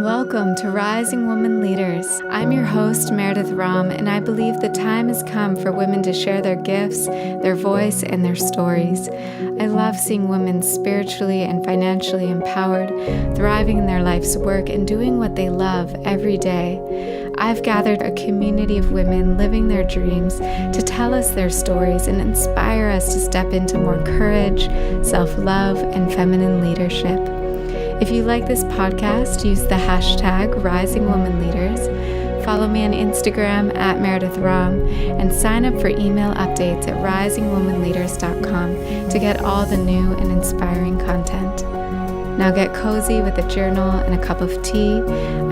Welcome to Rising Woman Leaders. I'm your host, Meredith Ram, and I believe the time has come for women to share their gifts, their voice, and their stories. I love seeing women spiritually and financially empowered, thriving in their life's work, and doing what they love every day. I've gathered a community of women living their dreams to tell us their stories and inspire us to step into more courage, self-love, and feminine leadership. If you like this podcast, use the hashtag RisingWomanLeaders. Follow me on Instagram at Meredith Ram and sign up for email updates at risingwomanleaders.com to get all the new and inspiring content. Now get cozy with a journal and a cup of tea.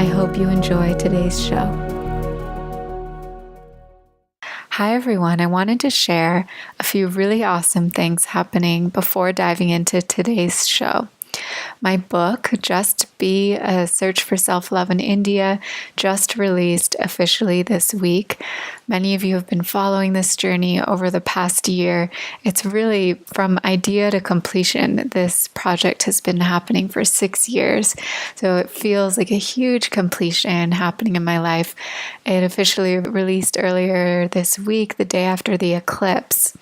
I hope you enjoy today's show. Hi everyone, I wanted to share a few really awesome things happening before diving into today's show. My book, Just Be a Search for Self-Love in India, just released officially this week. Many of you have been following this journey over the past year. It's really from idea to completion. This project has been happening for 6 years, so it feels like a huge completion happening in my life. It officially released earlier this week, the day after the eclipse.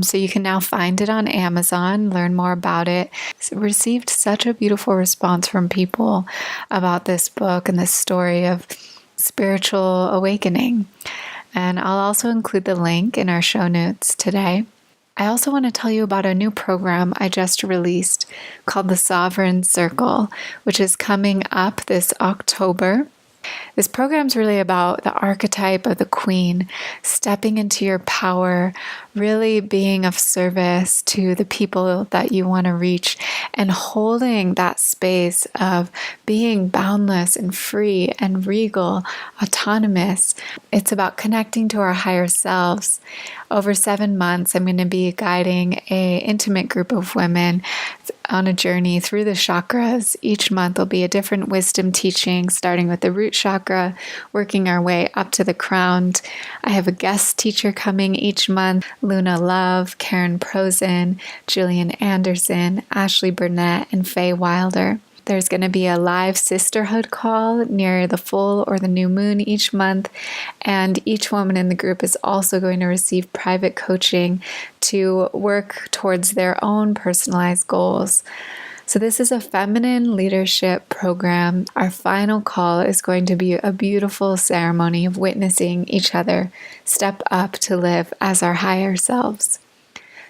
So you can now find it on Amazon, learn more about it. It's received such a beautiful response from people about this book and this story of spiritual awakening. And I'll also include the link in our show notes today. I also want to tell you about a new program I just released called the Sovereign Circle, which is coming up this October. This program is really about the archetype of the queen, stepping into your power, really being of service to the people that you want to reach, and holding that space of being boundless and free and regal, autonomous. It's about connecting to our higher selves. Over 7 months, I'm going to be guiding an intimate group of women on a journey through the chakras. Each month will be a different wisdom teaching, starting with the root chakra, working our way up to the crown. I have a guest teacher coming each month, Luna Love, Karen Prosen, Gillian Anderson, Ashley Burnett, and Faye Wilder. There's going to be a live sisterhood call near the full or the new moon each month, and each woman in the group is also going to receive private coaching to work towards their own personalized goals. So this is a feminine leadership program. Our final call is going to be a beautiful ceremony of witnessing each other step up to live as our higher selves.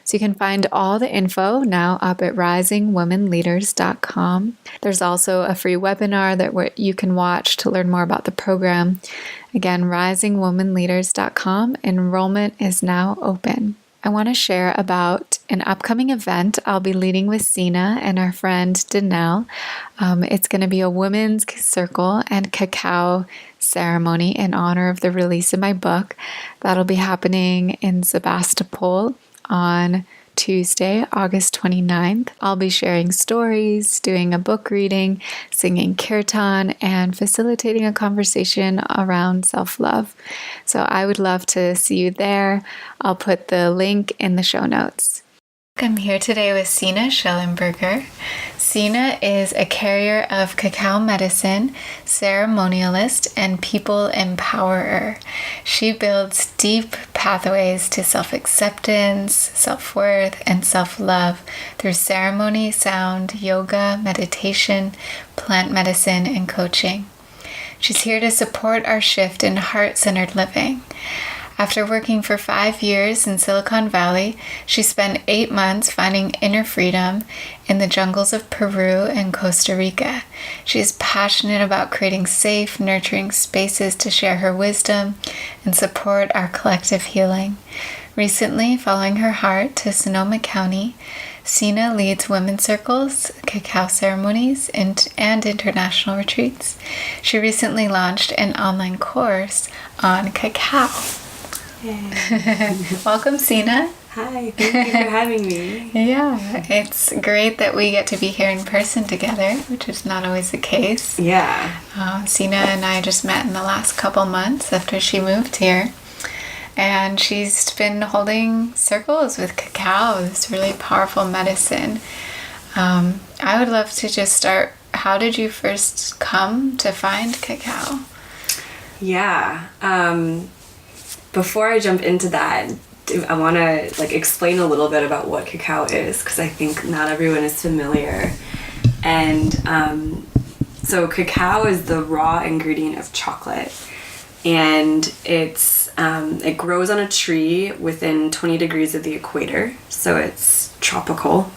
So you can find all the info now up at risingwomanleaders.com. There's also a free webinar that you can watch to learn more about the program. Again, risingwomanleaders.com. Enrollment is now open. I want to share about an upcoming event I'll be leading with Sena and our friend Denell. It's going to be a women's circle and cacao ceremony in honor of the release of my book. That'll be happening in Sebastopol on Tuesday, August 29th. I'll be sharing stories, doing a book reading, singing kirtan, and facilitating a conversation around self-love. So I would love to see you there. I'll put the link in the show notes. I'm here today with Sena Shellenberger. Sena is a carrier of cacao medicine, ceremonialist, and people empowerer. She builds deep pathways to self-acceptance, self-worth, and self-love through ceremony, sound, yoga, meditation, plant medicine, and coaching. She's here to support our shift in heart-centered living. After working for 5 years in Silicon Valley, she spent 8 months finding inner freedom in the jungles of Peru and Costa Rica. She is passionate about creating safe, nurturing spaces to share her wisdom and support our collective healing. Recently, following her heart to Sonoma County, Sena leads women's circles, cacao ceremonies, and international retreats. She recently launched an online course on cacao. Welcome, Sena. Hi, thank you for having me. Yeah, it's great that we get to be here in person together, which is not always the case. Yeah. Sena and I just met in the last couple months after she moved here. And she's been holding circles with cacao, this really powerful medicine. I would love to just start how did you first come to find cacao? Yeah. Before I jump into that, I want to explain a little bit about what cacao is, because I think not everyone is familiar. And so cacao is the raw ingredient of chocolate, and it grows on a tree within 20 degrees of the equator, so it's tropical.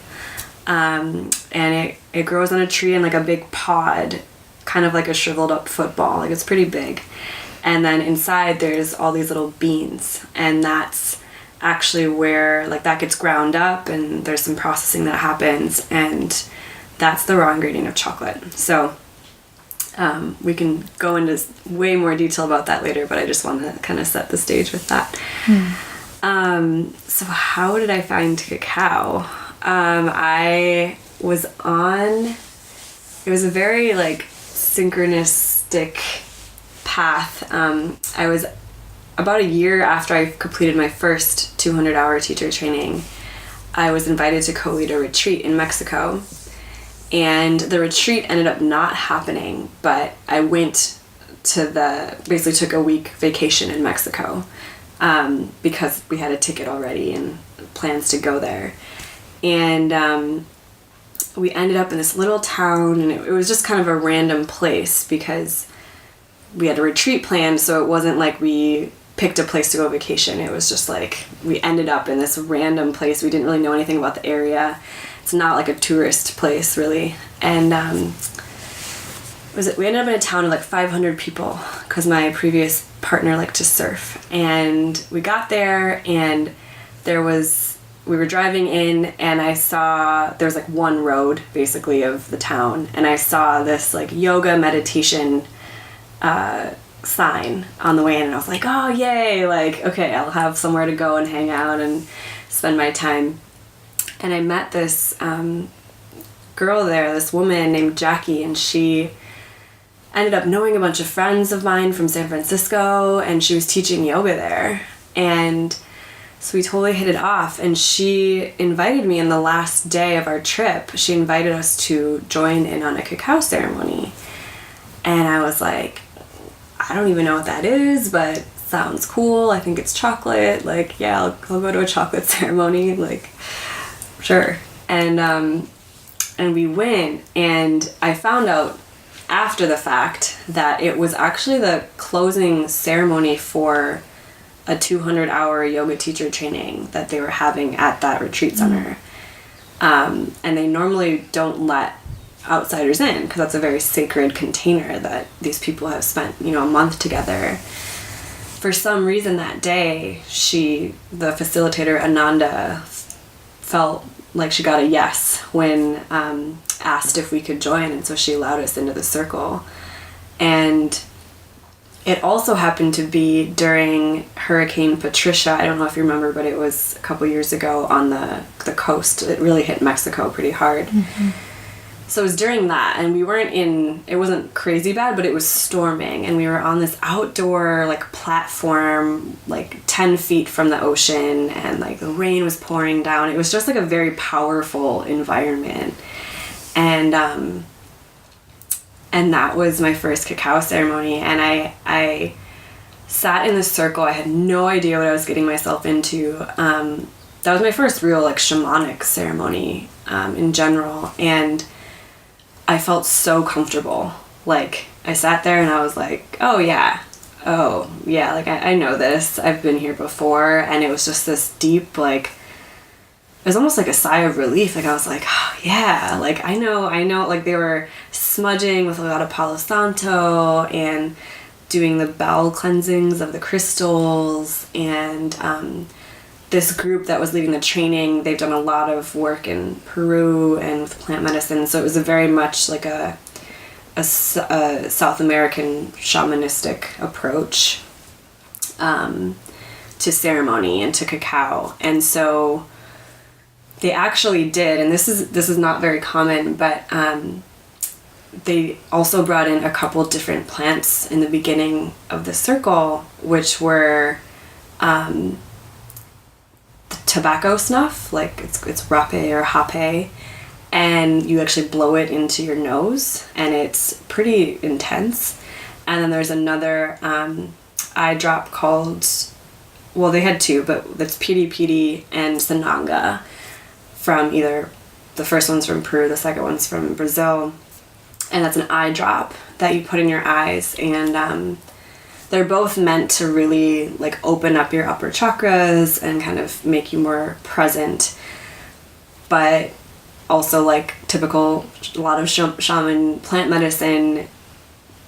And it grows on a tree in a big pod, kind of like a shriveled up football. It's pretty big. And then inside there's all these little beans, and that's actually where that gets ground up, and there's some processing that happens, and that's the raw ingredient of chocolate. So we can go into way more detail about that later, but I just want to kind of set the stage with that. So how did I find cacao? I was it was a very synchronistic path. I was about a year after I completed my first 200-hour teacher training. I was invited to co-lead a retreat in Mexico, and the retreat ended up not happening, but I went to basically took a week vacation in Mexico, because we had a ticket already and plans to go there. And we ended up in this little town, and it was just kind of a random place because we had a retreat planned, so it wasn't like we picked a place to go vacation. It was just we ended up in this random place. We didn't really know anything about the area. It's not a tourist place, really. And we ended up in a town of 500 people because my previous partner liked to surf. And we got there, and we were driving in, and I saw there was one road basically of the town, and I saw this yoga meditation sign on the way in, and I was like, oh yay, okay, I'll have somewhere to go and hang out and spend my time. And I met this girl there, this woman named Jackie, and she ended up knowing a bunch of friends of mine from San Francisco, and she was teaching yoga there. And so we totally hit it off, and she invited me on the last day of our trip. She invited us to join in on a cacao ceremony. And I was like, I don't even know what that is, but sounds cool. I think it's chocolate. Yeah, I'll go to a chocolate ceremony. Sure. And we went, and I found out after the fact that it was actually the closing ceremony for a 200-hour yoga teacher training that they were having at that retreat center. And they normally don't let outsiders in because that's a very sacred container that these people have spent, a month together. For some reason that day, the facilitator, Ananda, felt like she got a yes when asked if we could join, and so she allowed us into the circle. And it also happened to be during Hurricane Patricia. I don't know if you remember, but it was a couple years ago on the coast. It really hit Mexico pretty hard. Mm-hmm. So it was during that, and it wasn't crazy bad, but it was storming, and we were on this outdoor platform 10 feet from the ocean, and the rain was pouring down. It was just a very powerful environment. And that was my first cacao ceremony, and I sat in the circle. I had no idea what I was getting myself into. That was my first real shamanic ceremony in general, and I felt so comfortable. I sat there and I was like, oh yeah, I know this. I've been here before, and it was just this deep it was almost a sigh of relief. I was like, oh yeah, I know. They were smudging with a lot of Palo Santo and doing the bowel cleansings of the crystals, and this group that was leading the training, they've done a lot of work in Peru and with plant medicine, so it was a very much a South American shamanistic approach to ceremony and to cacao. And so they actually did, and this is not very common, but they also brought in a couple different plants in the beginning of the circle, which were tobacco snuff, it's rape or hape, and you actually blow it into your nose, and it's pretty intense. And then there's another eye drop called, well, they had two, but that's Piri Piri and Sananga, from either, the first one's from Peru, the second one's from Brazil, and that's an eye drop that you put in your eyes, and they're both meant to really like open up your upper chakras and kind of make you more present, but also, like typical, a lot of shaman plant medicine,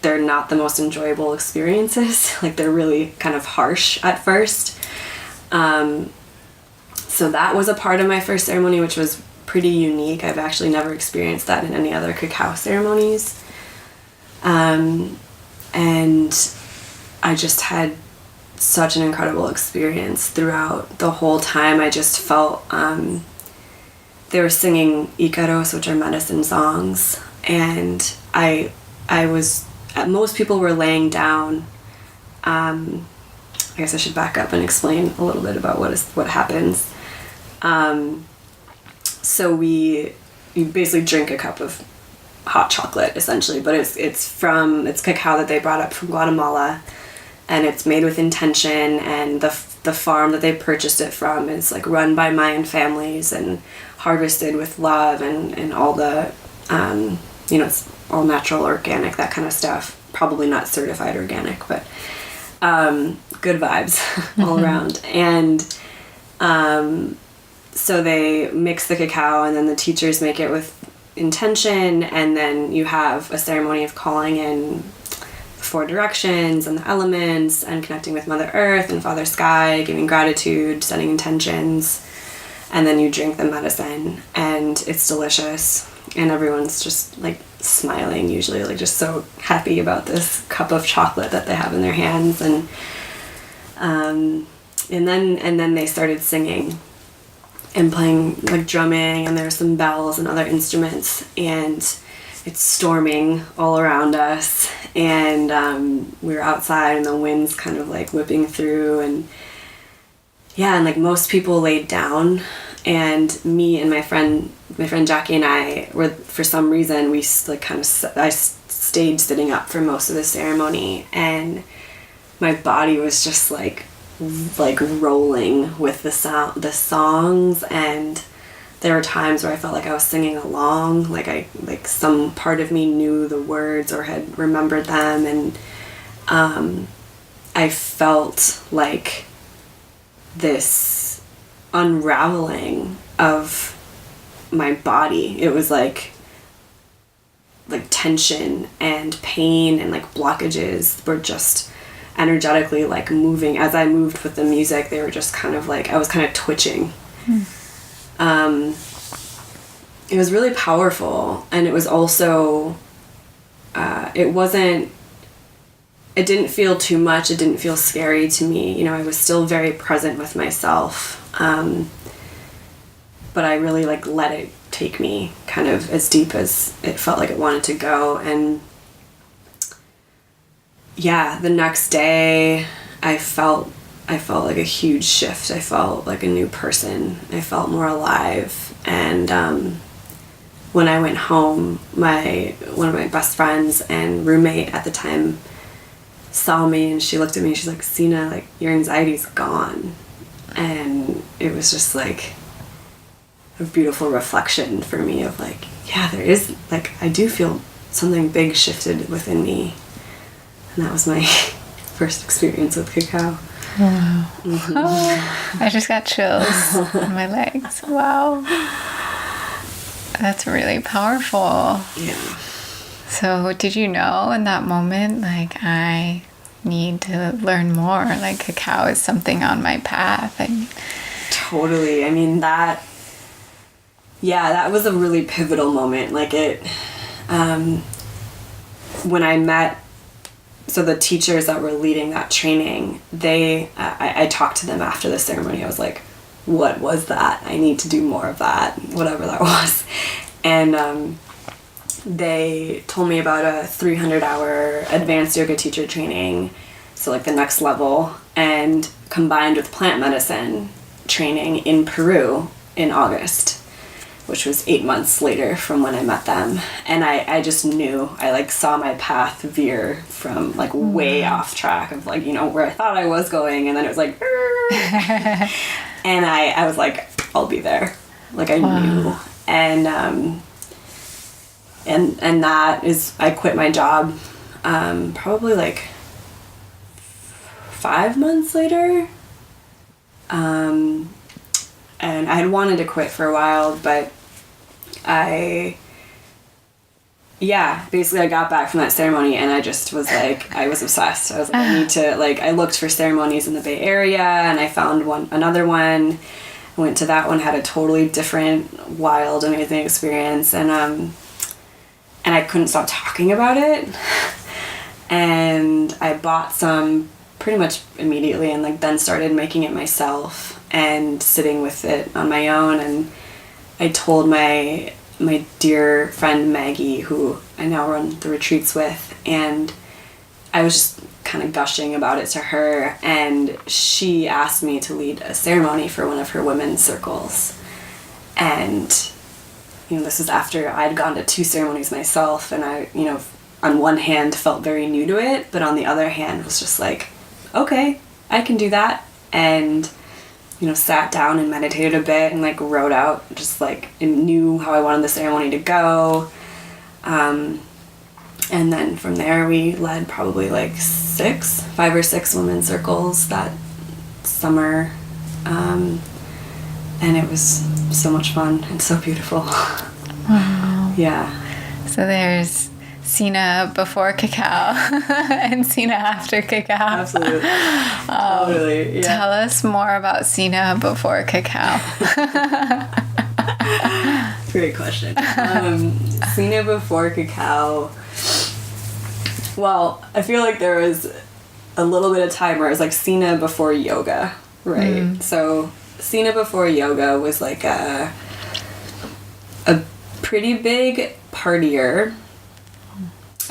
they're not the most enjoyable experiences. Like, they're really kind of harsh at first. So that was a part of my first ceremony, which was pretty unique. I've actually never experienced that in any other cacao ceremonies. And I just had such an incredible experience throughout the whole time. I just felt, they were singing Icaros, which are medicine songs, and I was, most people were laying down. I guess I should back up and explain a little bit about what happens. So you basically drink a cup of hot chocolate, essentially, but it's cacao that they brought up from Guatemala, and it's made with intention, and the farm that they purchased it from is like run by Mayan families and harvested with love, and all the it's all natural, organic, that kind of stuff. Probably not certified organic, but good vibes all around. And so they mix the cacao, and then the teachers make it with intention, and then you have a ceremony of calling in the 4 directions and the elements, and connecting with Mother Earth and Father Sky, giving gratitude, setting intentions, and then you drink the medicine, and it's delicious, and everyone's just like smiling, usually, like just so happy about this cup of chocolate that they have in their hands. And then they started singing and playing, like drumming, and there's some bells and other instruments, and it's storming all around us, and we were outside, and the wind's kind of like whipping through, and like most people laid down, and me and my friend Jackie and I were, for some reason, we like kind of, I stayed sitting up for most of the ceremony, and my body was just like rolling with the songs, and there were times where I felt like I was singing along, like some part of me knew the words or had remembered them, and I felt like this unraveling of my body. It was like tension and pain and like blockages were just energetically like moving. As I moved with the music, they were just kind of like, I was kind of twitching. It was really powerful, and it was also it didn't feel too much, it didn't feel scary to me, I was still very present with myself, but I really like let it take me kind of as deep as it felt like it wanted to go. And the next day I felt like a huge shift. I felt like a new person. I felt more alive. And when I went home, one of my best friends and roommate at the time saw me, and she looked at me and she's like, "Sena, like, your anxiety's gone." And it was just like a beautiful reflection for me of like, there is, like, I do feel something big shifted within me. And that was my first experience with cacao. Wow. Mm-hmm. Oh, I just got chills on my legs. Wow. That's really powerful. Yeah. So did you know in that moment, like, I need to learn more, like cacao is something on my path? And totally. I mean, that was a really pivotal moment. Like when I met, so the teachers that were leading that training, I talked to them after the ceremony. I was like, what was that? I need to do more of that, whatever that was. And they told me about a 300-hour advanced yoga teacher training, so like the next level, and combined with plant medicine training in Peru in August. which was 8 months later from when I met them. And I just knew, I like saw my path veer from like way off track of like, you know, where I thought I was going. And then it was like, and I was like, I'll be there. Like I knew. And that is, I quit my job, probably like 5 months later. And I had wanted to quit for a while, but basically I got back from that ceremony and I just was like, I was obsessed. I was like, I need to, like, I looked for ceremonies in the Bay Area and I found another one. I went to that one, had a totally different, wild, amazing experience. And I couldn't stop talking about it. And I bought some pretty much immediately and like then started making it myself and sitting with it on my own. And I told my dear friend Maggie, who I now run the retreats with, and I was just kind of gushing about it to her, and she asked me to lead a ceremony for one of her women's circles. And you know, this was after I'd gone to 2 ceremonies myself, and I, you know, on one hand felt very new to it, but on the other hand was just like, okay, I can do that. And you know, sat down and meditated a bit and like wrote out just like, and knew how I wanted the ceremony to go. And then from there we led probably like 5 or 6 women's circles that summer. And it was so much fun and so beautiful. Wow. Yeah. So there's Sena before cacao and Sena after cacao. Absolutely. Totally. Yeah. Tell us more about Sena before cacao. Great question. Sena before cacao. Well, I feel like there was a little bit of time where it was like Sena before yoga, right? So Sena before yoga was like a pretty big partier.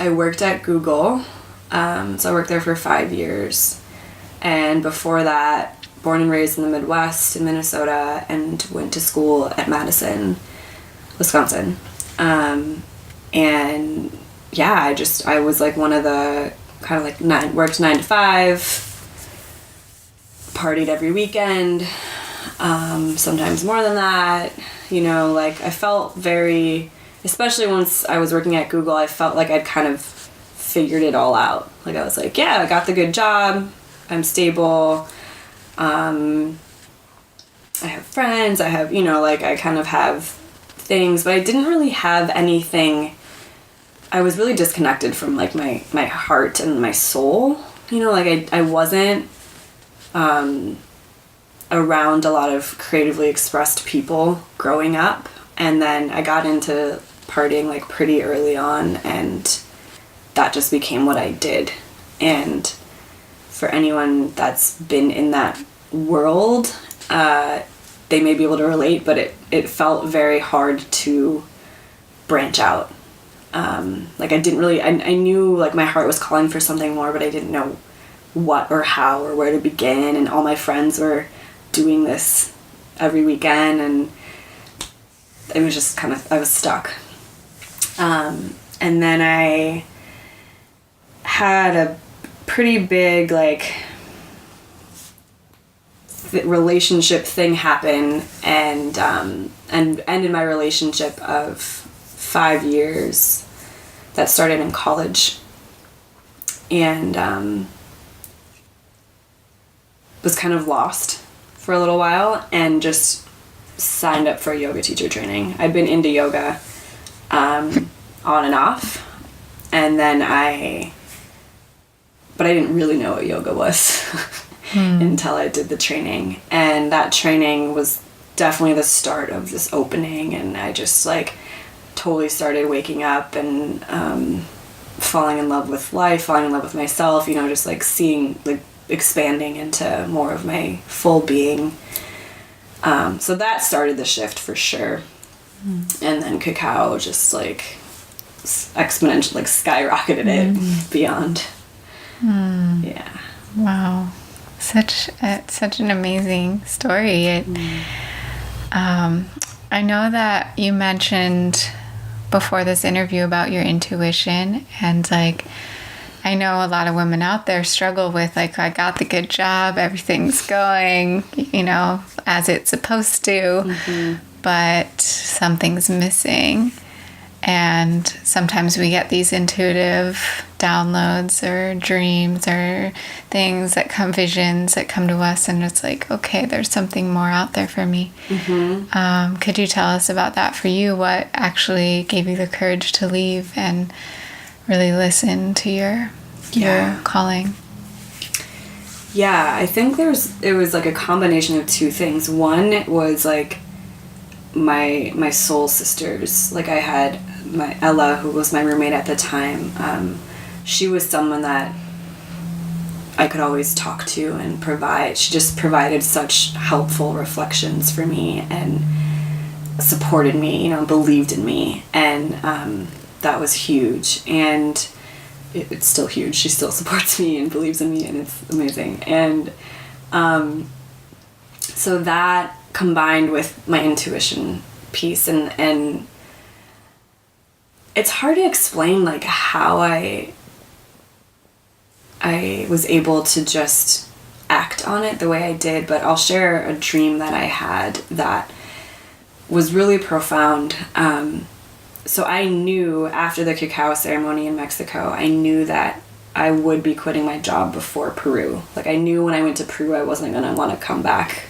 I worked at Google, so I worked there for 5 years, and before that, born and raised in the Midwest in Minnesota, and went to school at Madison, Wisconsin, and yeah, I was like one of the kind of like worked 9 to 5, partied every weekend, sometimes more than that, you know, like I felt very, especially once I was working at Google, I felt like I'd kind of figured it all out. Like I was like, yeah, I got the good job. I'm stable. I have friends. I have, you know, like I kind of have things, but I didn't really have anything. I was really disconnected from like my heart and my soul. You know, like I wasn't around a lot of creatively expressed people growing up. And then I got into partying like pretty early on, and that just became what I did. And for anyone that's been in that world, they may be able to relate, but it felt very hard to branch out. Like I didn't really, I knew like my heart was calling for something more, but I didn't know what or how or where to begin. And all my friends were doing this every weekend, and it was just kind of, I was stuck. And then I had a pretty big like relationship thing happen, and ended my relationship of 5 years that started in college, and was kind of lost for a little while, and just signed up for yoga teacher training. I'd been into yoga on and off, and then but I didn't really know what yoga was until I did the training, and that training was definitely the start of this opening, and I just like totally started waking up and falling in love with life, falling in love with myself, you know, just like seeing, like expanding into more of my full being. So that started the shift for sure. And then cacao just like exponentially like skyrocketed it beyond. Yeah. Wow. Such an amazing story. I know that you mentioned before this interview about your intuition, and like, I know a lot of women out there struggle with, like, I got the good job, everything's going, as it's supposed to, but something's missing. And sometimes we get these intuitive downloads or dreams or things that come, visions that come to us, and it's like, okay, there's something more out there for me. Could you tell us about that for you? What actually gave you the courage to leave and really listen to your calling? Yeah, I think it was like a combination of two things. One was like my soul sisters. Like, I had my Ella, who was my roommate at the time. She was someone that I could always talk to and provide. She just provided such helpful reflections for me and supported me, believed in me. And that was huge. And it's still huge. She still supports me and believes in me, and it's amazing. And so that combined with my intuition piece, and it's hard to explain like how I was able to just act on it the way I did, but I'll share a dream that I had that was really profound. So I knew after the cacao ceremony in Mexico, I knew that I would be quitting my job before Peru. Like, I knew when I went to Peru I wasn't going to want to come back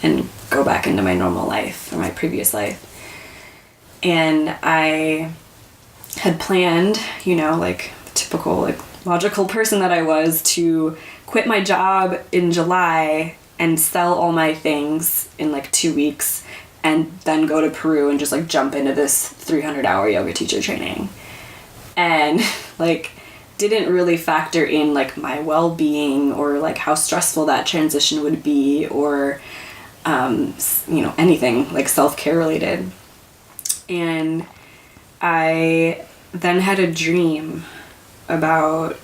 and go back into my normal life or my previous life. And I had planned, like typical, like logical person that I was, to quit my job in July and sell all my things in like 2 weeks, and then go to Peru and just like jump into this 300-hour yoga teacher training. And like didn't really factor in like my well-being or like how stressful that transition would be, or anything like self-care related. And I then had a dream about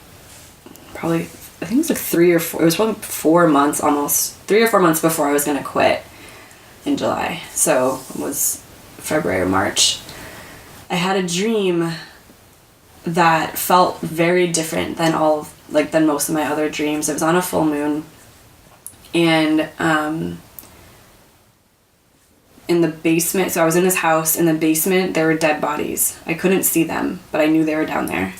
probably, I think it was like 3 or 4, it was probably 4 months, almost 3 or 4 months before I was going to quit in July. So it was February or March. I had a dream that felt very different than than most of my other dreams. It was on a full moon, and in the basement, so I was in this house, in the basement there were dead bodies. I couldn't see them, but I knew they were down there.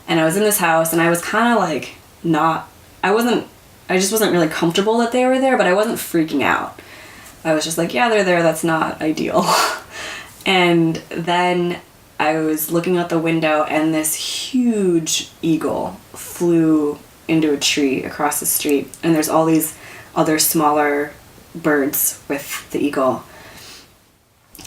And I was in this house, and I was kind of like I just wasn't really comfortable that they were there, but I wasn't freaking out. I was just like, yeah, they're there, that's not ideal. And then I was looking out the window, and this huge eagle flew into a tree across the street, and there's all these other smaller birds with the eagle.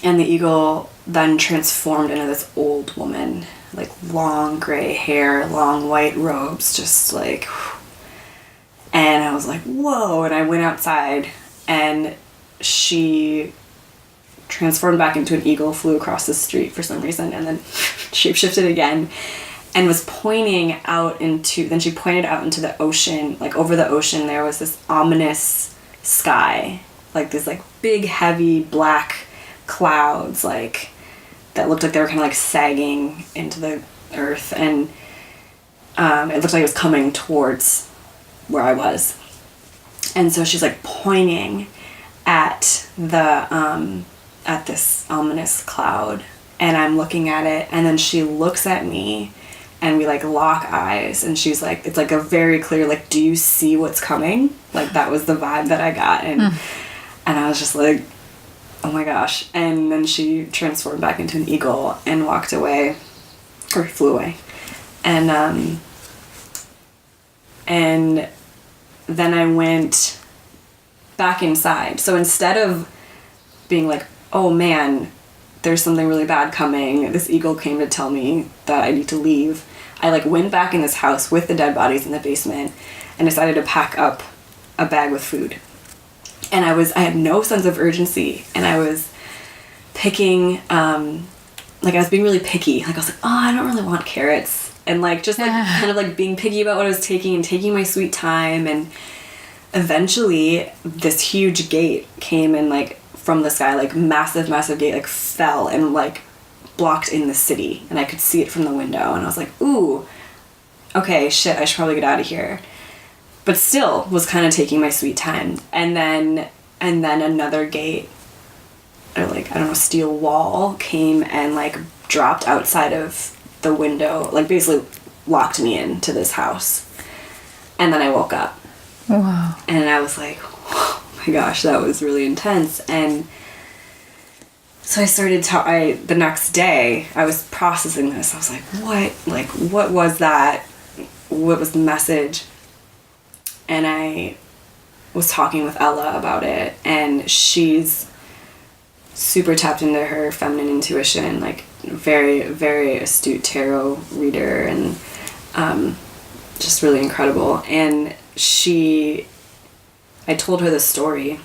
And the eagle then transformed into this old woman, like long gray hair, long white robes, just like, and I was like, whoa. And I went outside, and she transformed back into an eagle, flew across the street for some reason, and then shapeshifted again, and was pointing out into, then she pointed out into the ocean. Like over the ocean there was this ominous sky, like this like big heavy black clouds, like that looked like they were kind of like sagging into the earth, and it looked like it was coming towards where I was. And so she's like pointing at the at this ominous cloud, and I'm looking at it, and then she looks at me, and we like lock eyes, and she's like, it's like a very clear like, do you see what's coming? Like that was the vibe that I got. And I was just like, oh my gosh. And then she transformed back into an eagle and walked away, or flew away. And then I went back inside. So instead of being like, oh man, there's something really bad coming, this eagle came to tell me that I need to leave, I like went back in this house with the dead bodies in the basement and decided to pack up a bag with food. And I had no sense of urgency, and I was picking, like I was being really picky. Like I was like, oh, I don't really want carrots. And like, just like kind of like being picky about what I was taking and taking my sweet time. And eventually this huge gate came and like from the sky, like massive, massive gate, like fell and like blocked in the city, and I could see it from the window, and I was like, ooh, okay, shit, I should probably get out of here. But still was kind of taking my sweet time. And then another gate, or like, I don't know, steel wall came and like dropped outside of the window, like basically locked me into this house. And then I woke up. Wow. And I was like, oh my gosh, that was really intense. And so I started the next day, I was processing this. I was like, what? Like, what was that? What was the message? And I was talking with Ella about it, and she's super tapped into her feminine intuition, like very, very astute tarot reader, and just really incredible. And I told her the story,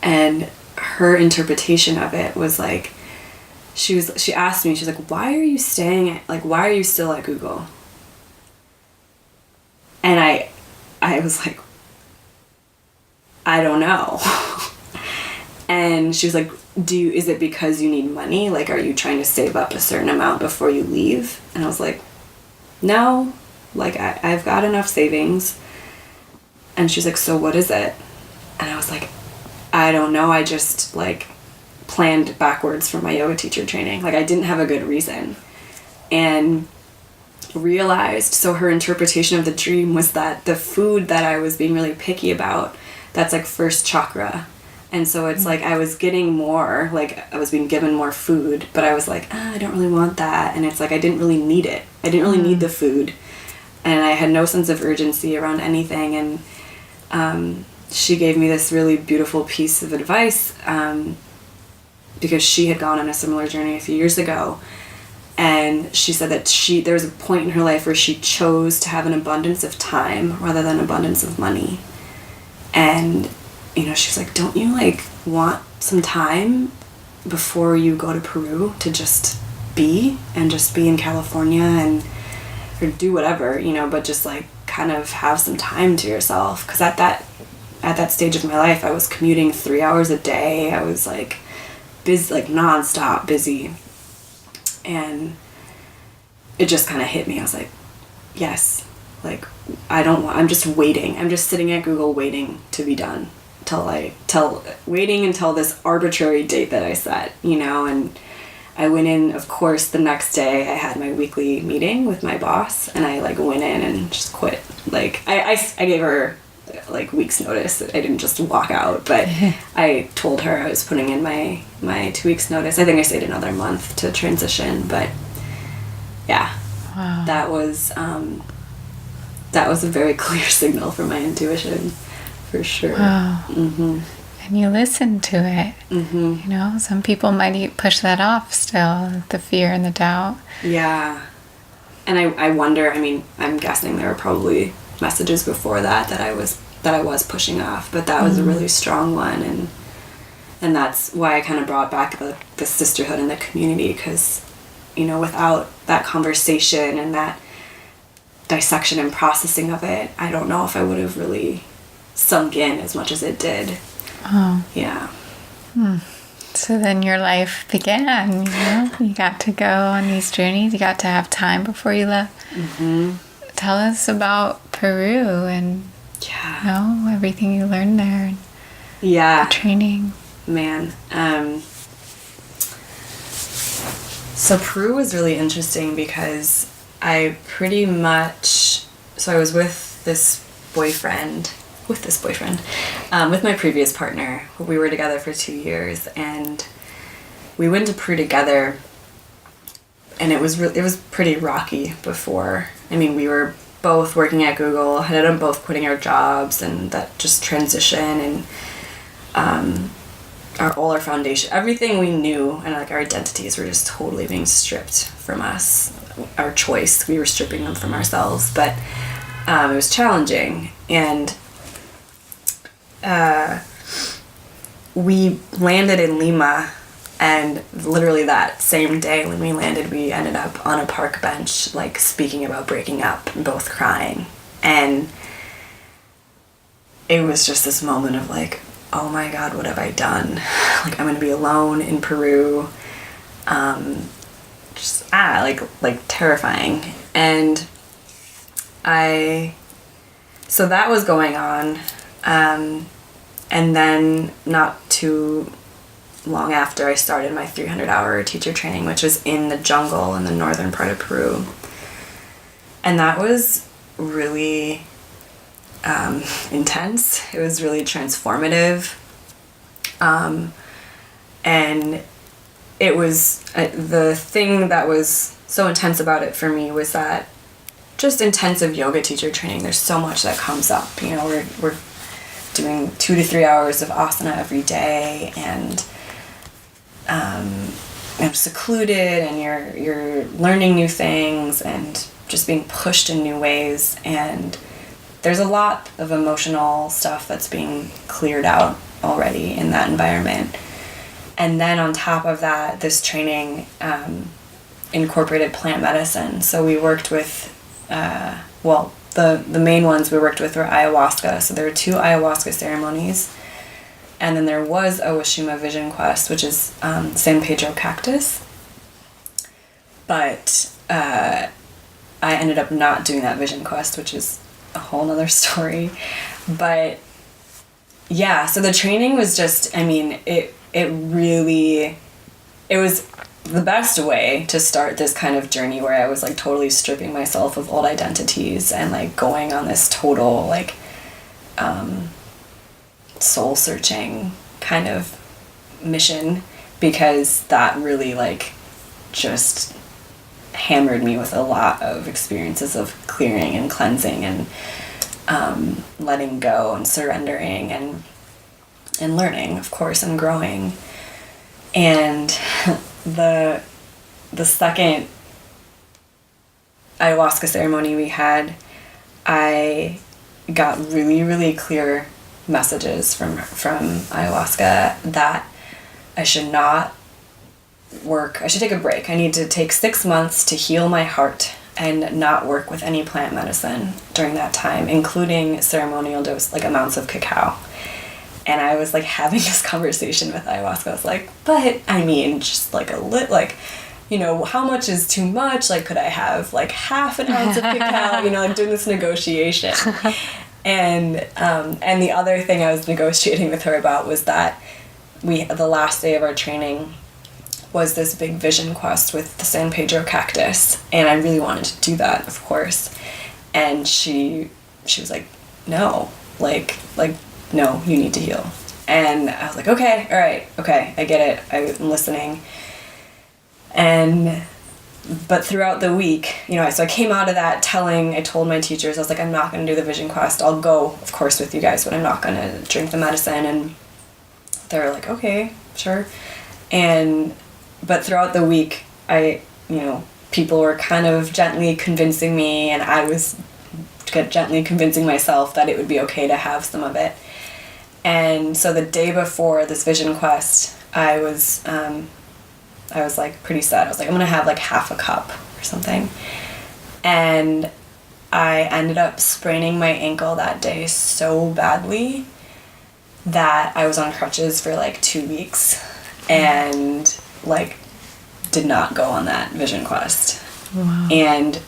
and her interpretation of it was like, she asked me, she's like, why are you still at Google? And I was like, I don't know. And she was like, is it because you need money? Like, are you trying to save up a certain amount before you leave? And I was like, no, like I've got enough savings. And she's like, so what is it? And I was like, I don't know. I just like planned backwards for my yoga teacher training. Like, I didn't have a good reason. And realized, so her interpretation of the dream was that the food that I was being really picky about, that's like first chakra. And so it's like I was getting more, like I was being given more food, but I was like, I don't really want that. And it's like I didn't really need it. I didn't really need the food. And I had no sense of urgency around anything. And she gave me this really beautiful piece of advice, because she had gone on a similar journey a few years ago. And she said that there was a point in her life where she chose to have an abundance of time rather than abundance of money. And, you know, she's like, don't you, like, want some time before you go to Peru to just be in California or do whatever, you know, but just, like, kind of have some time to yourself. Because at that stage of my life, I was commuting 3 hours a day. I was, like, busy, like, nonstop busy. And it just kind of hit me. I was like, yes, like, I'm just waiting. I'm just sitting at Google waiting to be done waiting until this arbitrary date that I set, you know. And I went in, of course, the next day I had my weekly meeting with my boss, and I like went in and just quit. Like, I gave her like weeks notice. I didn't just walk out, but I told her I was putting in my 2 weeks notice. I think I stayed another month to transition, but yeah. Wow. That was a very clear signal from my intuition, for sure. Wow. Mm-hmm. And you listened to it. Mm-hmm. You know, some people might push that off still, the fear and the doubt. Yeah. And I wonder, I mean, I'm guessing there were probably messages before that I was pushing off, but that was a really strong one. And that's why I kind of brought back the sisterhood and the community, because, you know, without that conversation and that dissection and processing of it, I don't know if I would have really sunk in as much as it did. Oh. Yeah. So then your life began, you know? You got to go on these journeys. You got to have time before you left. Mm-hmm. Tell us about Peru and, you know, everything you learned there. Yeah. The training. Man. So Peru was really interesting because I pretty much... So I was with this boyfriend, with my previous partner. We were together for 2 years, and we went to Peru together, and it was pretty rocky before. I mean, we were both working at Google, had ended up both quitting our jobs, and that just transition, and all our foundation, everything we knew, and like our identities were just totally being stripped from us. Our choice, we were stripping them from ourselves, but it was challenging. And we landed in Lima, and literally that same day when we landed, we ended up on a park bench, like speaking about breaking up and both crying. And it was just this moment of like, oh my God, what have I done? Like, I'm going to be alone in Peru. Like terrifying. And so that was going on. And then not too long after, I started my 300-hour teacher training, which was in the jungle in the northern part of Peru. And that was really intense. It was really transformative. And it was the thing that was so intense about it for me was that just intensive yoga teacher training, there's so much that comes up. You know, we're doing 2 to 3 hours of asana every day, and you're secluded, and you're learning new things and just being pushed in new ways. And there's a lot of emotional stuff that's being cleared out already in that environment. And then on top of that, this training incorporated plant medicine. So we worked with, the main ones we worked with were ayahuasca. So there were 2 ayahuasca ceremonies. And then there was a Washima Vision Quest, which is San Pedro cactus. But I ended up not doing that Vision Quest, which is a whole nother story. But yeah, so the training was just, I mean, it was the best way to start this kind of journey where I was like totally stripping myself of old identities and like going on this total like soul searching kind of mission, because that really like just hammered me with a lot of experiences of clearing and cleansing and letting go and surrendering and learning, of course, and growing. And the second ayahuasca ceremony we had, I got really, really clear messages from ayahuasca that I should not work. I should take a break. I need to take 6 months to heal my heart and not work with any plant medicine during that time, including ceremonial dose, like amounts of cacao. And I was like having this conversation with ayahuasca. I was like, but I mean, just like you know, how much is too much? Like, could I have like half an ounce of cacao? You know, like doing this negotiation. And the other thing I was negotiating with her about was that the last day of our training was this big vision quest with the San Pedro cactus, and I really wanted to do that, of course. And she was like, no, like no, you need to heal. And I was like, okay, all right, okay, I get it, I'm listening. But throughout the week, you know, so I came out of that I told my teachers, I was like, I'm not going to do the vision quest. I'll go, of course, with you guys, but I'm not going to drink the medicine. And they were like, okay, sure. But throughout the week, people were kind of gently convincing me, and I was gently convincing myself that it would be okay to have some of it. And so the day before this vision quest, I was like pretty sad. I was like, I'm gonna have like half a cup or something. And I ended up spraining my ankle that day so badly that I was on crutches for like 2 weeks and like did not go on that vision quest. Wow. And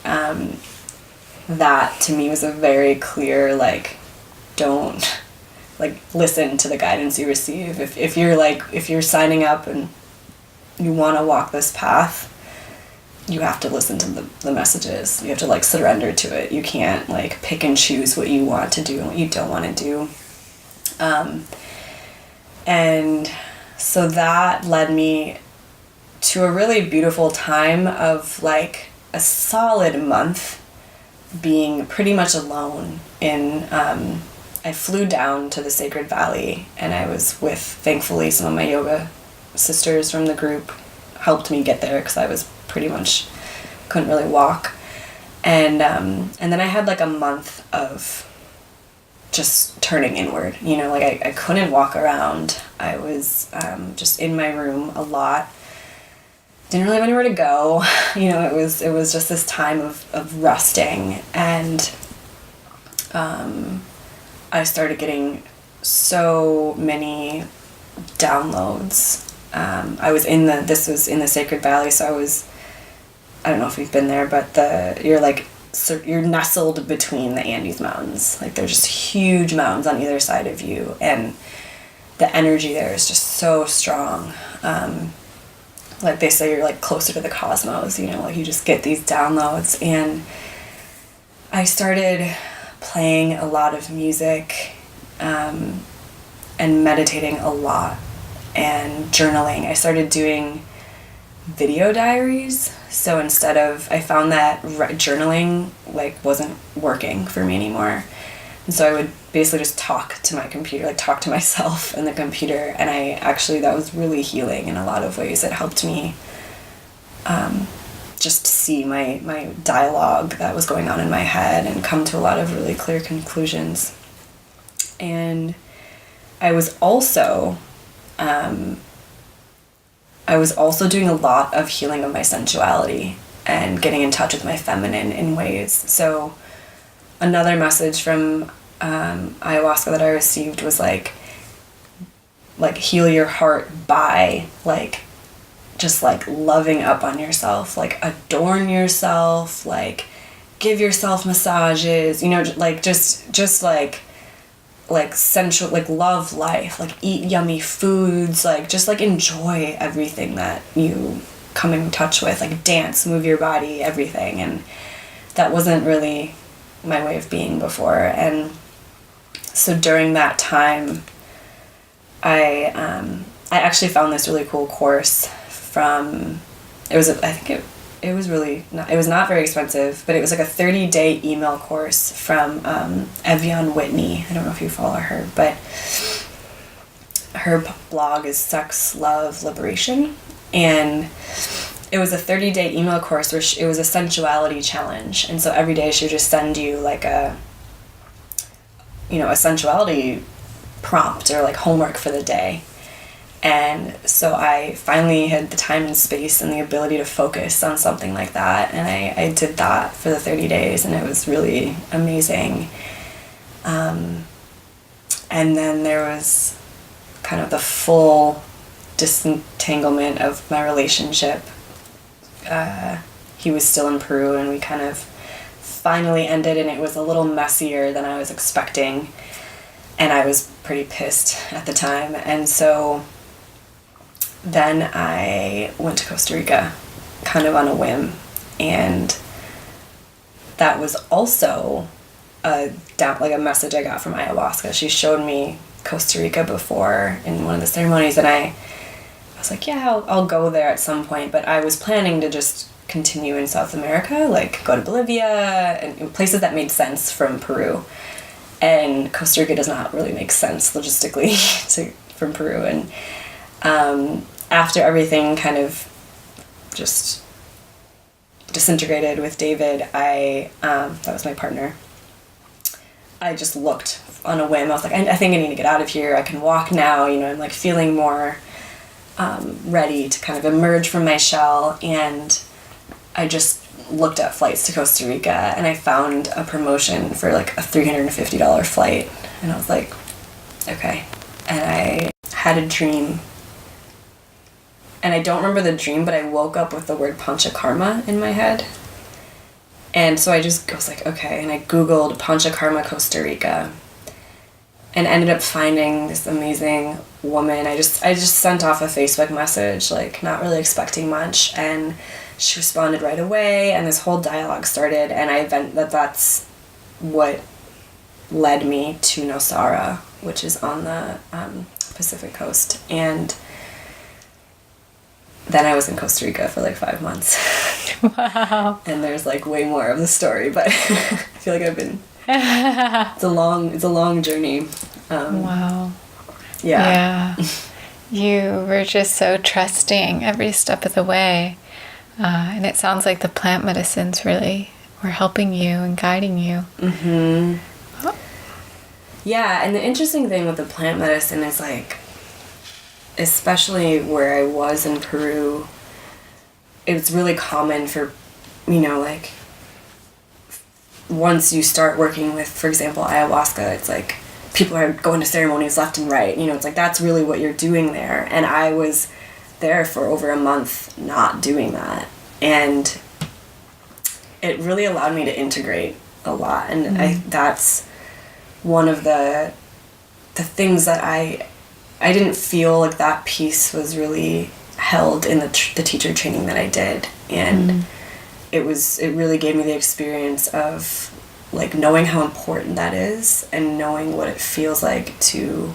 that to me was a very clear like, don't like listen to the guidance you receive. If you're signing up and you want to walk this path, you have to listen to the messages. You have to like surrender to it. You can't like pick and choose what you want to do and what you don't want to do. And so that led me to a really beautiful time of like a solid month being pretty much alone in I flew down to the Sacred Valley, and I was with, thankfully, some of my yoga sisters from the group helped me get there because I was pretty much couldn't really walk. And then I had like a month of just turning inward, you know, like I couldn't walk around. I was just in my room a lot. Didn't really have anywhere to go. You know, it was just this time of resting. And I started getting so many downloads. This was in the Sacred Valley, so I don't know if you've been there, but you're nestled between the Andes Mountains. Like, they're just huge mountains on either side of you, and the energy there is just so strong. Like they say, you're like closer to the cosmos, like you just get these downloads. And I started playing a lot of music, and meditating a lot, and journaling. I started doing video diaries. So I found that journaling wasn't working for me anymore. And so I would basically just talk to my computer, talk to myself in the computer. And that was really healing in a lot of ways. It helped me just see my dialogue that was going on in my head and come to a lot of really clear conclusions. And I was also doing a lot of healing of my sensuality and getting in touch with my feminine in ways. So another message from ayahuasca that I received was heal your heart by just loving up on yourself, adorn yourself, give yourself massages, sensual, love life, eat yummy foods, just enjoy everything that you come in touch with, dance, move your body, everything. And that wasn't really my way of being before. And so during that time, I actually found this really cool course it was not very expensive, but it was a 30-day email course from Evian Whitney. I don't know if you follow her, but her blog is Sex, Love, Liberation. And it was a 30-day email course where it was a sensuality challenge. And so every day she would just send you a sensuality prompt or homework for the day. And so I finally had the time and space and the ability to focus on something like that. And I did that for the 30 days, and it was really amazing. And then there was kind of the full disentanglement of my relationship. He was still in Peru, and we kind of finally ended, and it was a little messier than I was expecting. And I was pretty pissed at the time. And so then I went to Costa Rica kind of on a whim, and that was also a message I got from ayahuasca. She showed me Costa Rica before in one of the ceremonies, and I was like, yeah, I'll go there at some point, but I was planning to just continue in South America, go to Bolivia and places that made sense from Peru. And Costa Rica does not really make sense logistically from Peru. And after everything kind of just disintegrated with David, that was my partner, I just looked on a whim. I was like, I think I need to get out of here. I can walk now. I'm feeling more ready to kind of emerge from my shell. And I just looked at flights to Costa Rica, and I found a promotion for a $350 flight, and I was like, okay. And I had a dream, and I don't remember the dream, but I woke up with the word panchakarma in my head. And so I was like, okay, and I googled panchakarma Costa Rica and ended up finding this amazing woman. I just sent off a Facebook message, not really expecting much, and she responded right away, and this whole dialogue started, and that's what led me to Nosara, which is on the Pacific coast. And then I was in Costa Rica for 5 months. Wow. And there's way more of the story, but I feel like I've been it's a long journey. Wow. Yeah. You were just so trusting every step of the way. And it sounds like the plant medicines really were helping you and guiding you. Mm-hmm. Oh. Yeah, and the interesting thing with the plant medicine is especially where I was in Peru, it was really common for, once you start working with, for example, ayahuasca, it's people are going to ceremonies left and right. You know, it's like, that's really what you're doing there. And I was there for over a month not doing that. And it really allowed me to integrate a lot. And that's one of the things that I didn't feel like that piece was really held in the teacher training that I did. And it really gave me the experience of like knowing how important that is and knowing what it feels like to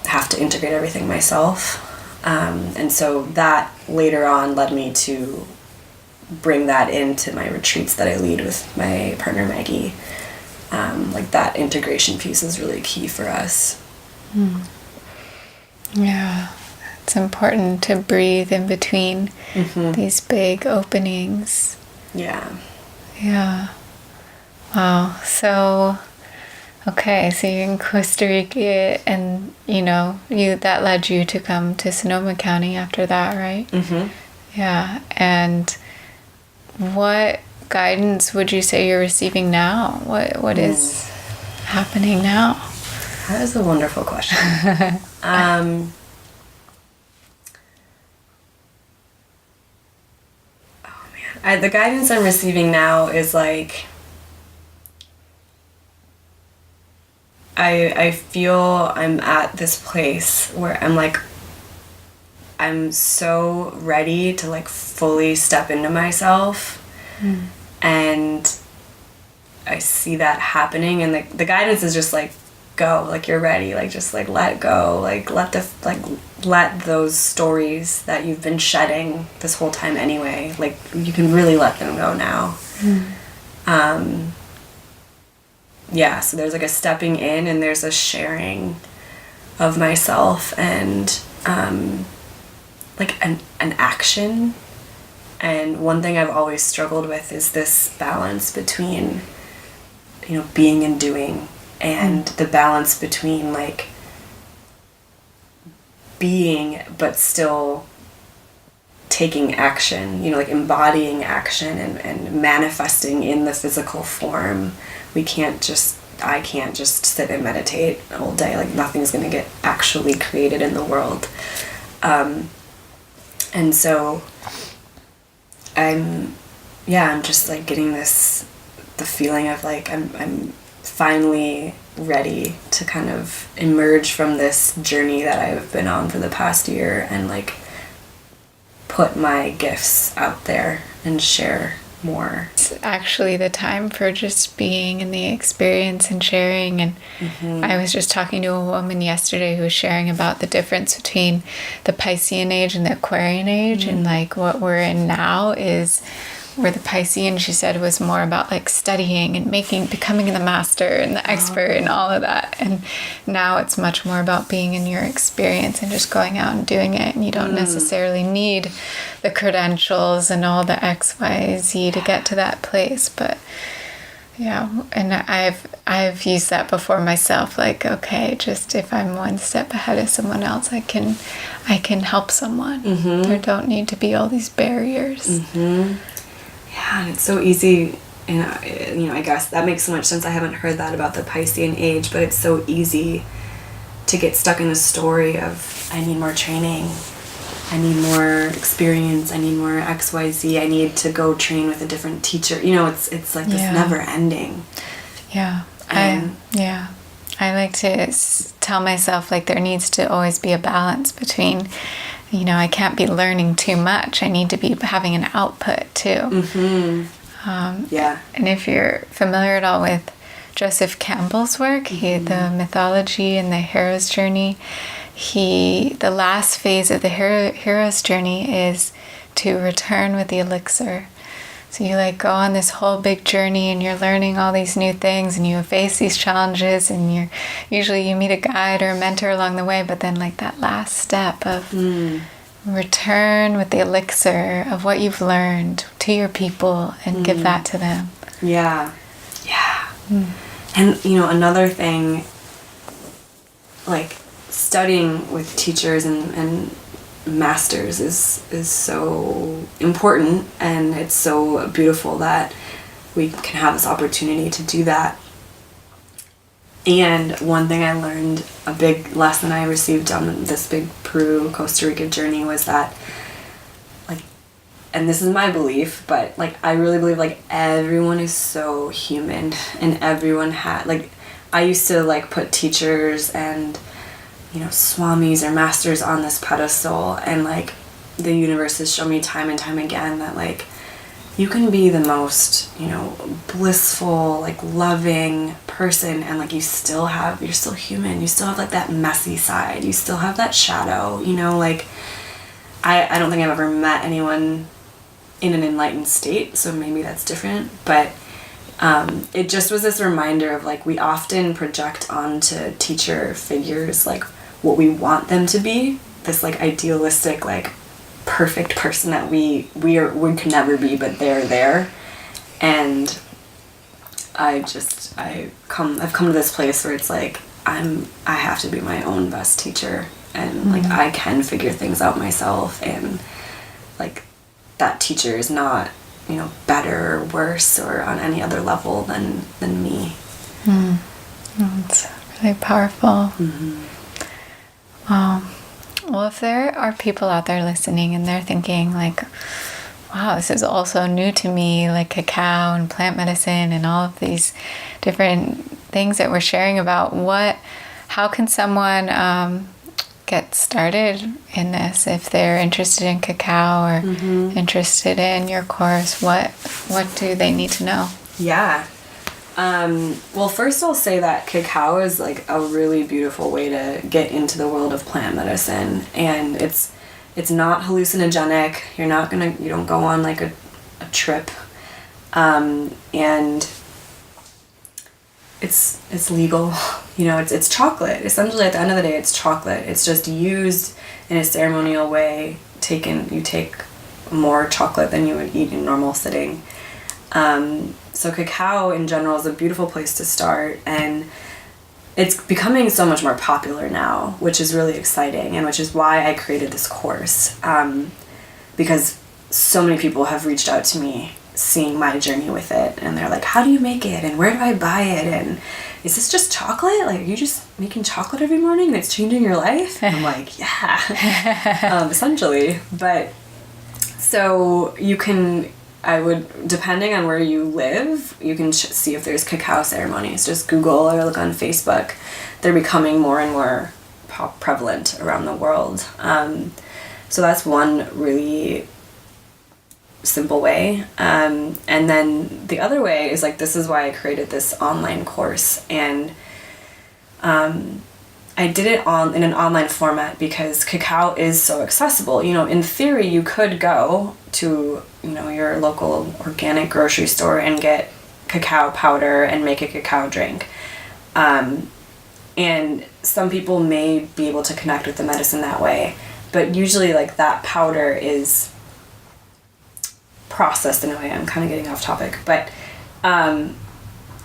have to integrate everything myself. And so that later on led me to bring that into my retreats that I lead with my partner Maggie. Like that integration piece is really key for us. Yeah, it's important to breathe in between these big openings. Yeah. Yeah. Wow. So, okay, so you're in Costa Rica, and that led you to come to Sonoma County after that, right? Yeah. And what guidance would you say you're receiving now? What is happening now? That is a wonderful question. Oh man, the guidance I'm receiving now is like, I feel I'm at this place where I'm so ready to like fully step into myself. And I see that happening, and the guidance is just like, go, like you're ready, like just like let go, like let those stories that you've been shedding this whole time anyway, like you can really let them go now. Yeah, so there's like a stepping in and there's a sharing of myself and like an action. And one thing I've always struggled with is this balance between, being and doing, and the balance between like being but still taking action, like embodying action and manifesting in the physical form. I can't just sit and meditate all day. Like nothing's going to get actually created in the world. And so I'm just like getting the feeling of like I'm finally ready to kind of emerge from this journey that I've been on for the past year and like put my gifts out there and share more. It's actually the time for just being in the experience and sharing. And I was just talking to a woman yesterday who was sharing about the difference between the Piscean age and the Aquarian age. And like what we're in now is where the Piscean, she said, was more about like studying and becoming the master and the expert and all of that. And now it's much more about being in your experience and just going out and doing it. And you don't necessarily need the credentials and all the X, Y, Z to get to that place. But yeah, and I've used that before myself. Like, okay, just if I'm one step ahead of someone else, I can help someone. There don't need to be all these barriers. Yeah, and it's so easy, and I guess that makes so much sense. I haven't heard that about the Piscean age, but it's so easy to get stuck in the story of, I need more training, I need more experience, I need more XYZ, I need to go train with a different teacher. It's like this never ending. Yeah. I like to tell myself like there needs to always be a balance between, I can't be learning too much. I need to be having an output too. And if you're familiar at all with Joseph Campbell's work, the mythology and the hero's journey, the last phase of the hero's journey is to return with the elixir. So you like go on this whole big journey and you're learning all these new things and you face these challenges and usually you meet a guide or a mentor along the way, but then like that last step of return with the elixir of what you've learned to your people and give that to them. Yeah. And another thing, like studying with teachers and masters is so important, and it's so beautiful that we can have this opportunity to do that. And one thing I learned, a big lesson I received on this big Peru, Costa Rica journey was that, like, and this is my belief, but, like, I really believe, like, everyone is so human, and everyone like, I used to, like, put teachers and, you know, swamis or masters on this pedestal, and, like, the universe has shown me time and time again that, like, you can be the most, you know, blissful, like, loving person, and, like, you're still human. You still have, like, that messy side. You still have that shadow, you know, like, I don't think I've ever met anyone in an enlightened state, so maybe that's different, but it just was this reminder of, like, we often project onto teacher figures, like, what we want them to be, this, like, idealistic, like, perfect person that we could never be, but they're there. And I've come to this place where it's like I have to be my own best teacher, and like I can figure things out myself, and like that teacher is not, you know, better or worse or on any other level than me. It's really powerful. Well, if there are people out there listening and they're thinking like, wow, this is also new to me, like cacao and plant medicine and all of these different things that we're sharing about, how can someone get started in this if they're interested in cacao or interested in your course? What do they need to know? Yeah. Well, first I'll say that cacao is like a really beautiful way to get into the world of plant medicine, and it's not hallucinogenic. You don't go on like a trip, and it's legal. You know, it's chocolate. Essentially, at the end of the day, it's chocolate. It's just used in a ceremonial way. You take more chocolate than you would eat in normal sitting. So cacao in general is a beautiful place to start, and it's becoming so much more popular now, which is really exciting, and which is why I created this course, because so many people have reached out to me seeing my journey with it, and they're like, how do you make it, and where do I buy it, and is this just chocolate? Like, are you just making chocolate every morning and it's changing your life? And I'm like, yeah, essentially. But so I would, depending on where you live, you can see if there's cacao ceremonies. Just Google or look on Facebook. They're becoming more and more prevalent around the world. So that's one really simple way. And then the other way is like, this is why I created this online course. And I did it in an online format because cacao is so accessible. You know, in theory, you could go to, you know, your local organic grocery store and get cacao powder and make a cacao drink. And some people may be able to connect with the medicine that way, but usually like that powder is processed in a way. I'm kind of getting off topic, but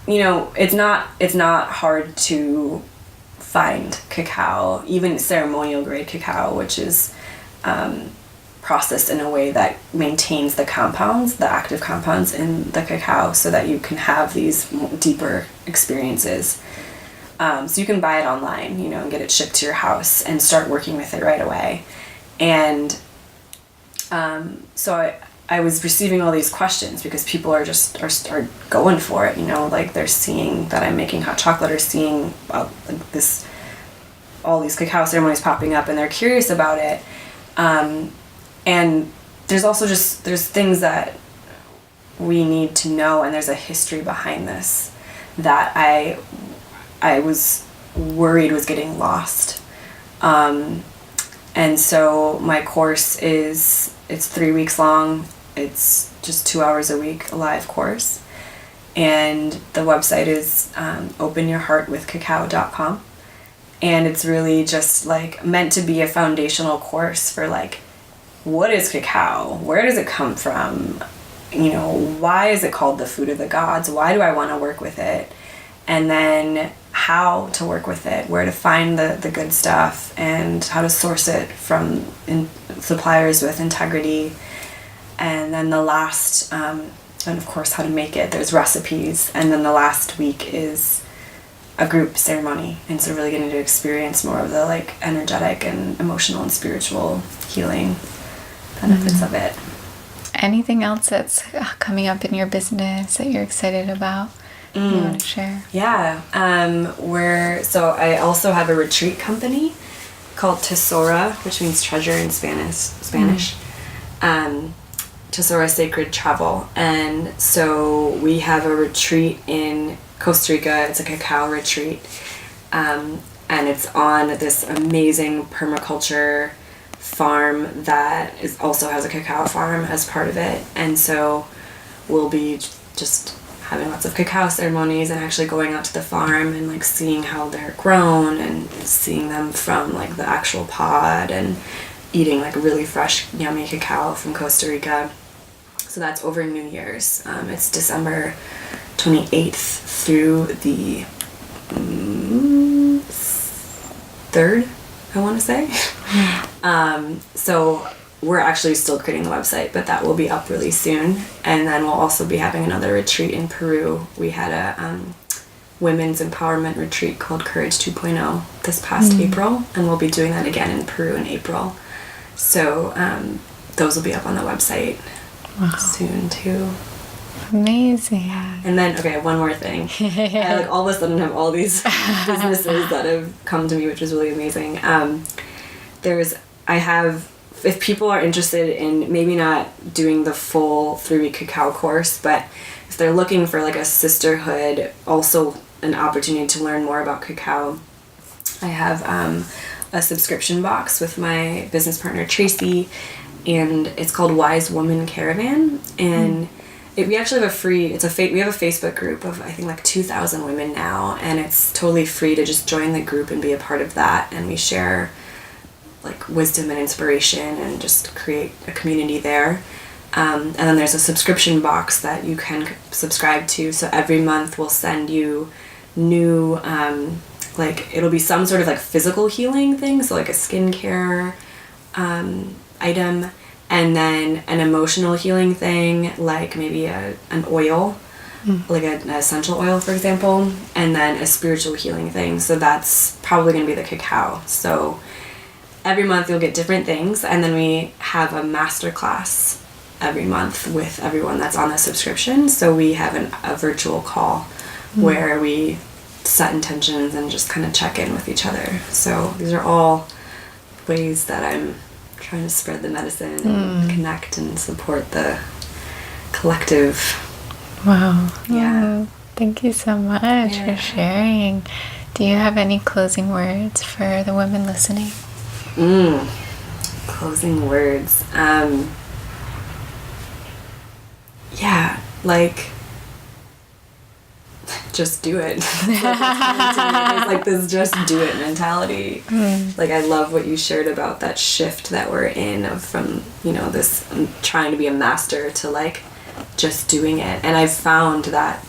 you know, it's not hard to find cacao, even ceremonial grade cacao, which is processed in a way that maintains the active compounds in the cacao, so that you can have these deeper experiences. So you can buy it online, you know, and get it shipped to your house and start working with it right away. And so I was receiving all these questions because people are going for it, you know, like they're seeing that I'm making hot chocolate, or seeing all these cacao ceremonies popping up, and they're curious about it. And there's also there's things that we need to know, and there's a history behind this that I was worried was getting lost. And so my course it's 3 weeks long. It's just 2 hours a week, a live course. And the website is openyourheartwithcacao.com. And it's really just like meant to be a foundational course for like, what is cacao? Where does it come from? You know, why is it called the food of the gods? Why do I want to work with it? And then how to work with it, where to find the good stuff, and how to source it from suppliers with integrity. And then the last, and of course how to make it. There's recipes. And then the last week is a group ceremony, and so really getting to experience more of the like energetic and emotional and spiritual healing benefits of it. Anything else that's coming up in your business that you're excited about? You want to share? Yeah. So I also have a retreat company called Tesora, which means treasure in Spanish. Tesora Sacred Travel. And so we have a retreat in Costa Rica. It's a cacao retreat. And it's on this amazing permaculture farm that also has a cacao farm as part of it. And so we'll be just having lots of cacao ceremonies and actually going out to the farm and like seeing how they're grown and seeing them from like the actual pod and eating like really fresh, yummy cacao from Costa Rica. So that's over New Year's. It's December 28th through the 3rd, I want to say. So we're actually still creating the website, but that will be up really soon. And then we'll also be having another retreat in Peru. We had a women's empowerment retreat called Courage 2.0 this past April, and we'll be doing that again in Peru in April. So those will be up on the website soon too. Amazing. And then, okay, one more thing. I like all of a sudden have all these businesses that have come to me, which is really amazing. If people are interested in maybe not doing the full 3-week cacao course, but if they're looking for like a sisterhood, also an opportunity to learn more about cacao, I have a subscription box with my business partner Tracy, and it's called Wise Woman Caravan. And we actually have we have a Facebook group of I think like 2,000 women now, and it's totally free to just join the group and be a part of that. And we share like wisdom and inspiration and just create a community there. And then there's a subscription box that you can subscribe to. So every month we'll send you new, it'll be some sort of like physical healing thing. So like a skincare item, and then an emotional healing thing, like maybe an oil, like an essential oil, for example, and then a spiritual healing thing. So that's probably going to be the cacao. So every month you'll get different things, and then we have a master class every month with everyone that's on the subscription. So we have a virtual call where we set intentions and just kind of check in with each other. So these are all ways that I'm trying to spread the medicine and connect and support the collective. Wow. Yeah. Thank you so much for sharing. Do you have any closing words for the women listening? Closing words. Just do it. It's like this just do it mentality. Like I love what you shared about that shift that we're in from, this trying to be a master to like just doing it. And I've found that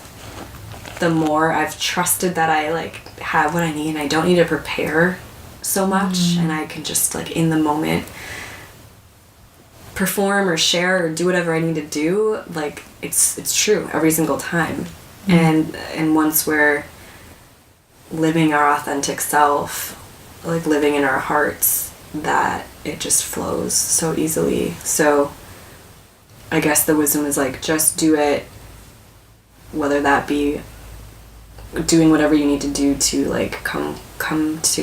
the more I've trusted that I like have what I need and I don't need to prepare so much, and I can just like in the moment perform or share or do whatever I need to do, like it's true every single time. And once we're living our authentic self, like living in our hearts, that it just flows so easily. So I guess the wisdom is like just do it, whether that be doing whatever you need to do to like come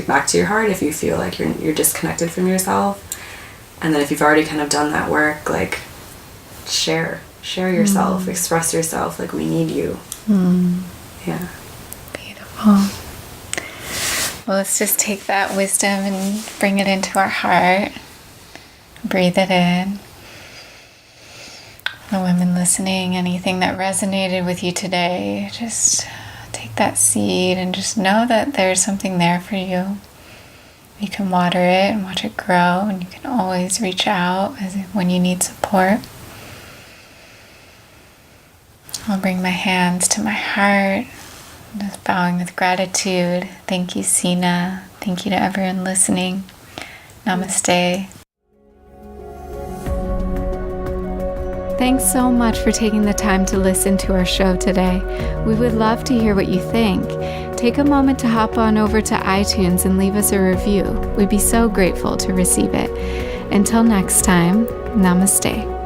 back to your heart if you feel like you're disconnected from yourself. And then if you've already kind of done that work, like share yourself, express yourself, like we need you. Yeah. Beautiful. Well, let's just take that wisdom and bring it into our heart. Breathe it in. The women listening, anything that resonated with you today, just take that seed and just know that there's something there for you. You can water it and watch it grow, and you can always reach out when you need support. I'll bring my hands to my heart, just bowing with gratitude. Thank you, Sena. Thank you to everyone listening. Namaste. Thanks so much for taking the time to listen to our show today. We would love to hear what you think. Take a moment to hop on over to iTunes and leave us a review. We'd be so grateful to receive it. Until next time, namaste.